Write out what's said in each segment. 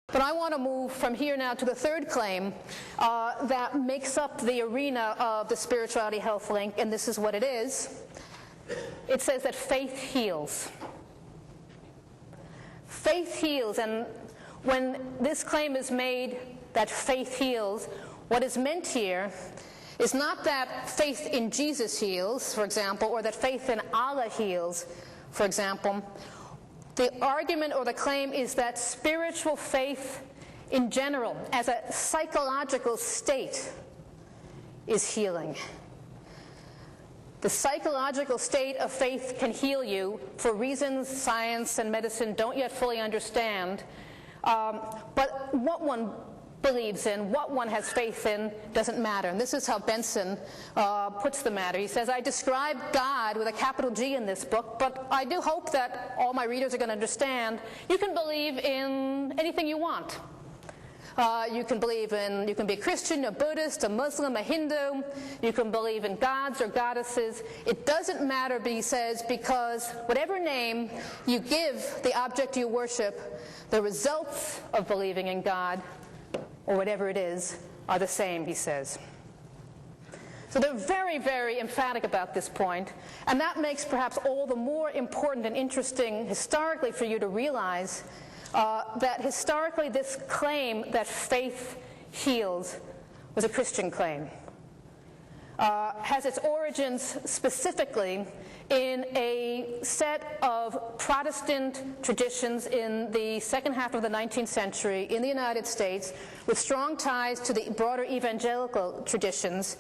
But I want to move from here now to the third claim that makes up the arena of the Spirituality Health Link, and this is what it is. It says that faith heals. Faith heals, and when this claim is made that faith heals, what is meant here is not that faith in Jesus heals, for example, or that faith in Allah heals, for example. The argument or the claim is that spiritual faith in general, as a psychological state, is healing. The psychological state of faith can heal you for reasons science and medicine don't yet fully understand. But what one believes in, what one has faith in, doesn't matter. And this is how Benson puts the matter. He says, I describe God with a capital G in this book, but I do hope that all my readers are going to understand you can believe in anything you want. You can be a Christian, a Buddhist, a Muslim, a Hindu. You can believe in gods or goddesses. It doesn't matter, he says, because whatever name you give the object you worship, the results of believing in God, or whatever it is, are the same, he says. So they're very, very emphatic about this point, and that makes perhaps all the more important and interesting historically for you to realize that historically this claim that faith heals was a Christian claim. Has its origins specifically in a set of Protestant traditions in the second half of the 19th century in the United States, with strong ties to the broader evangelical traditions,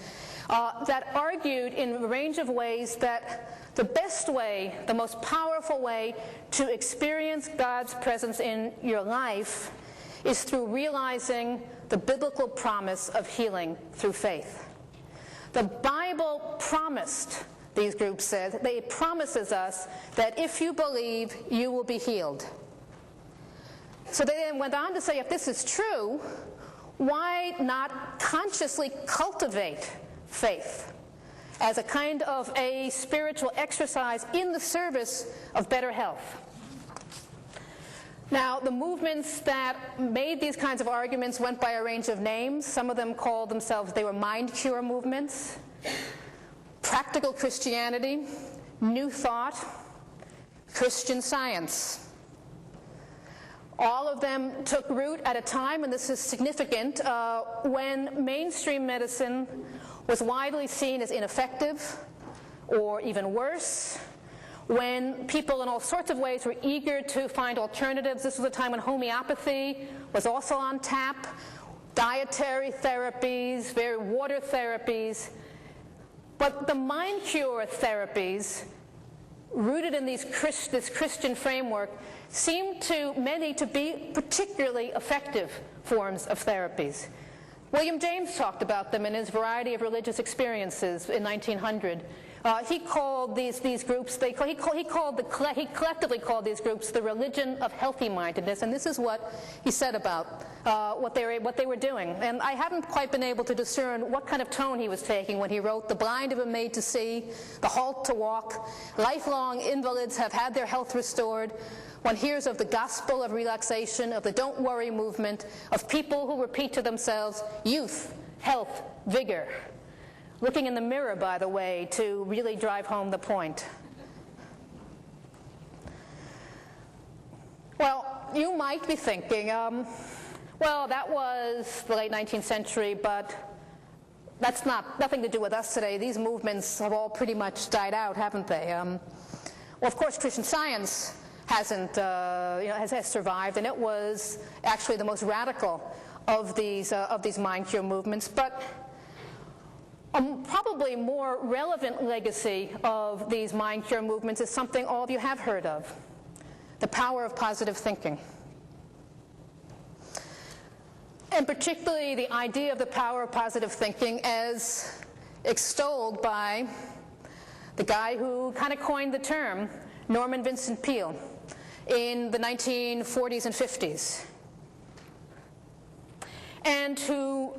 that argued in a range of ways that the best way, the most powerful way to experience God's presence in your life is through realizing the biblical promise of healing through faith. The Bible promised, these groups said, it promises us that if you believe, you will be healed. So they then went on to say, if this is true, why not consciously cultivate faith as a kind of a spiritual exercise in the service of better health? Now, the movements that made these kinds of arguments went by a range of names. Some of them called themselves, they were mind cure movements, practical Christianity, New Thought, Christian Science. All of them took root at a time, and this is significant, when mainstream medicine was widely seen as ineffective, or even worse, when people in all sorts of ways were eager to find alternatives. This was a time when homeopathy was also on tap, dietary therapies, water therapies. But the mind cure therapies, rooted in this Christian framework, seemed to many to be particularly effective forms of therapies. William James talked about them in his Variety of Religious Experiences in 1900. He called these groups, he collectively called these groups the religion of healthy-mindedness, and this is what he said about what they were doing. And I haven't quite been able to discern what kind of tone he was taking when he wrote, "The blind have been made to see, the halt to walk, lifelong invalids have had their health restored." One hears of the gospel of relaxation, of the don't worry movement, of people who repeat to themselves, youth, health, vigor. Looking in the mirror, by the way, to really drive home the point. Well, you might be thinking, well, that was the late 19th century, but that's nothing to do with us today. These movements have all pretty much died out, haven't they? Well, of course, Christian Science hasn't, has survived, and it was actually the most radical of these mind cure movements. But a probably more relevant legacy of these mind cure movements is something all of you have heard of: the power of positive thinking. And particularly the idea of the power of positive thinking as extolled by the guy who kind of coined the term, Norman Vincent Peale, in the 1940s and 50s, and who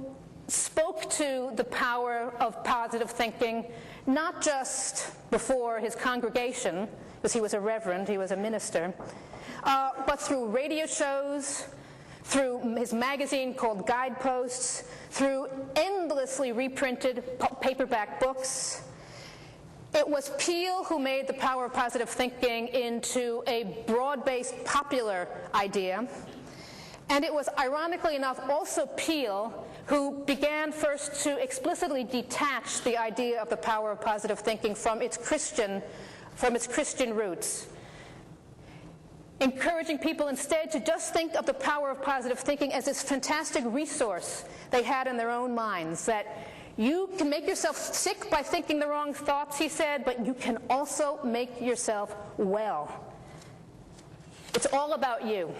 spoke to the power of positive thinking not just before his congregation, because he was a reverend, he was a minister, but through radio shows, through his magazine called Guideposts, through endlessly reprinted paperback books. It was Peel who made the power of positive thinking into a broad-based popular idea. And it was, ironically enough, also Peel who began first to explicitly detach the idea of the power of positive thinking from its Christian roots, encouraging people instead to just think of the power of positive thinking as this fantastic resource they had in their own minds, that you can make yourself sick by thinking the wrong thoughts, he said, but you can also make yourself well. It's all about you.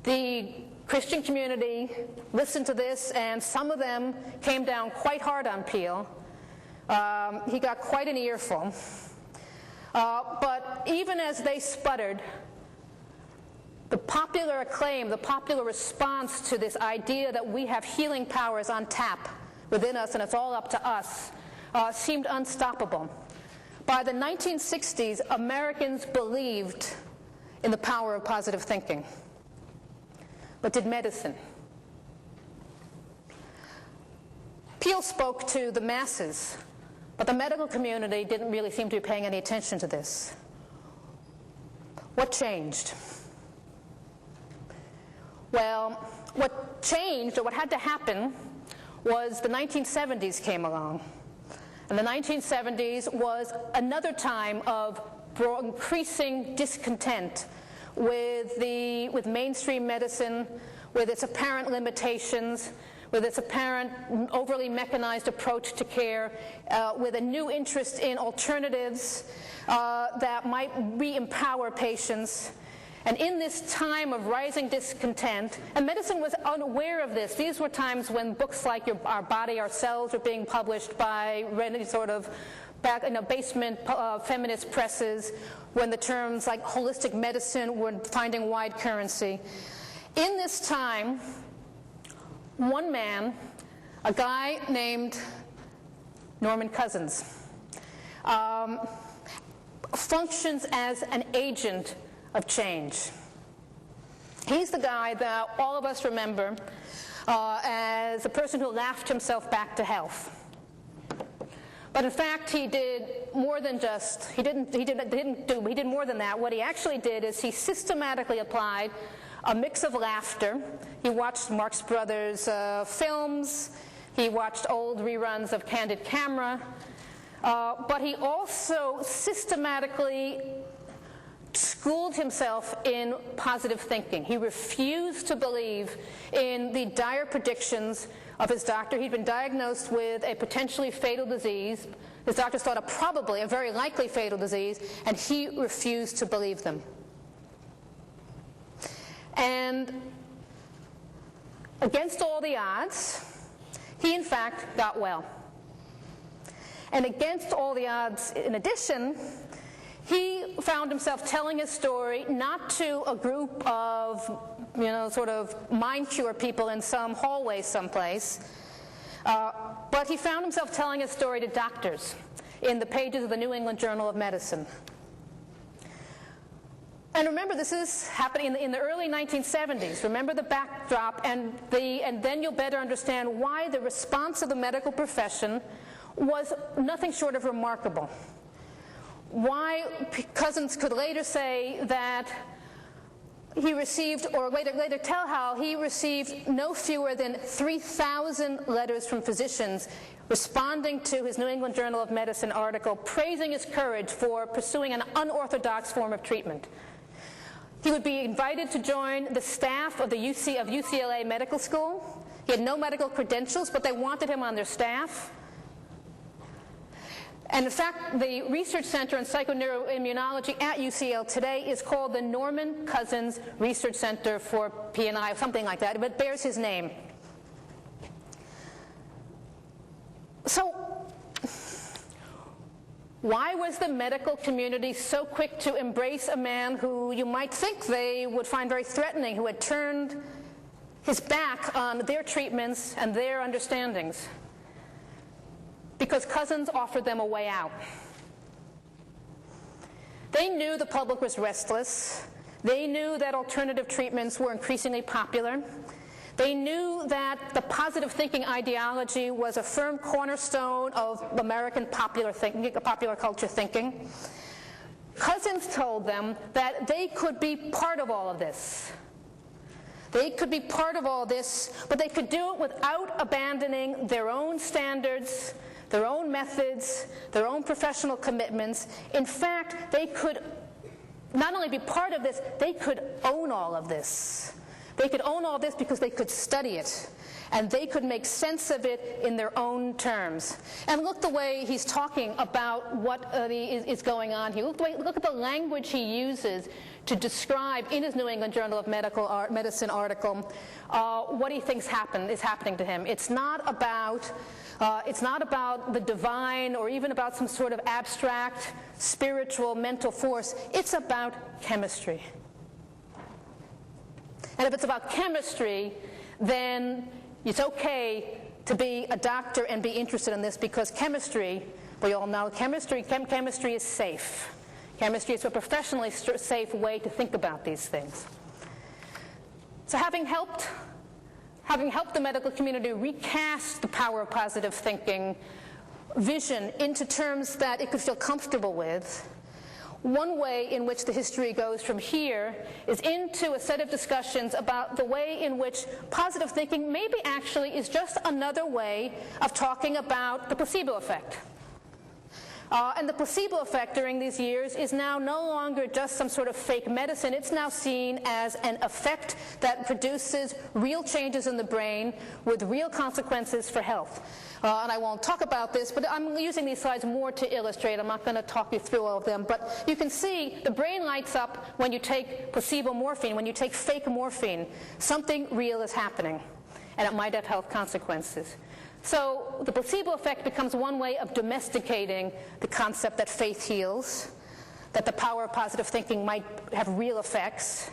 The Christian community listened to this, and some of them came down quite hard on Peel. He got quite an earful. But even as they sputtered, the popular acclaim, the popular response to this idea that we have healing powers on tap within us and it's all up to us, seemed unstoppable. By the 1960s, Americans believed in the power of positive thinking. But did medicine? Peel spoke to the masses, but the medical community didn't really seem to be paying any attention to this. What changed? Well, what changed, or what had to happen, was the 1970s came along. And the 1970s was another time of increasing discontent with mainstream medicine, with its apparent limitations, with its apparent overly mechanized approach to care, with a new interest in alternatives that might re-empower patients. And in this time of rising discontent, and medicine was unaware of this. These were times when books like Our Body, Our Cells were being published by any sort of back in a basement feminist presses, when the terms like holistic medicine were finding wide currency. In this time, one man, a guy named Norman Cousins, functions as an agent of change. He's the guy that all of us remember as the person who laughed himself back to health. But in fact, he did more than just, he did more than that. What he actually did is he systematically applied a mix of laughter. He watched Marx Brothers films. He watched old reruns of Candid Camera. But he also systematically schooled himself in positive thinking. He refused to believe in the dire predictions of his doctor. He'd been diagnosed with a potentially fatal disease. His doctors thought probably a very likely fatal disease, and he refused to believe them. And against all the odds, he in fact got well. And against all the odds, in addition, he found himself telling his story not to a group of, sort of mind cure people in some hallway someplace, but he found himself telling his story to doctors in the pages of the New England Journal of Medicine. And remember, this is happening in the early 1970s. Remember the backdrop, and then you'll better understand why the response of the medical profession was nothing short of remarkable. Why Cousins could later say that he received, or later tell how he received no fewer than 3,000 letters from physicians responding to his New England Journal of Medicine article, praising his courage for pursuing an unorthodox form of treatment. He would be invited to join the staff of UCLA Medical School. He had no medical credentials, but they wanted him on their staff. And in fact, the Research Center in Psychoneuroimmunology at UCL today is called the Norman Cousins Research Center for P&I, something like that, but it bears his name. So, why was the medical community so quick to embrace a man who you might think they would find very threatening, who had turned his back on their treatments and their understandings? Because Cousins offered them a way out. They knew the public was restless. They knew that alternative treatments were increasingly popular. They knew that the positive thinking ideology was a firm cornerstone of American popular culture thinking. Cousins told them that they could be part of all of this. They could be part of all this, but they could do it without abandoning their own standards, their own methods, their own professional commitments. In fact, they could not only be part of this, they could own all of this. They could own all this because they could study it, and they could make sense of it in their own terms. And look the way he's talking about what is going on here. Look at the language he uses to describe in his New England Journal of Medicine article what he thinks is happening to him. It's not about the divine or even about some sort of abstract, spiritual, mental force. It's about chemistry. And if it's about chemistry, then it's okay to be a doctor and be interested in this, because chemistry, we all know, chemistry is safe. Chemistry is a professionally safe way to think about these things. So having helped the medical community recast the power of positive thinking vision into terms that it could feel comfortable with, one way in which the history goes from here is into a set of discussions about the way in which positive thinking maybe actually is just another way of talking about the placebo effect. And the placebo effect during these years is now no longer just some sort of fake medicine. It's now seen as an effect that produces real changes in the brain with real consequences for health. And I won't talk about this, but I'm using these slides more to illustrate. I'm not going to talk you through all of them. But you can see the brain lights up when you take placebo morphine, when you take fake morphine. Something real is happening, and it might have health consequences. So the placebo effect becomes one way of domesticating the concept that faith heals, that the power of positive thinking might have real effects.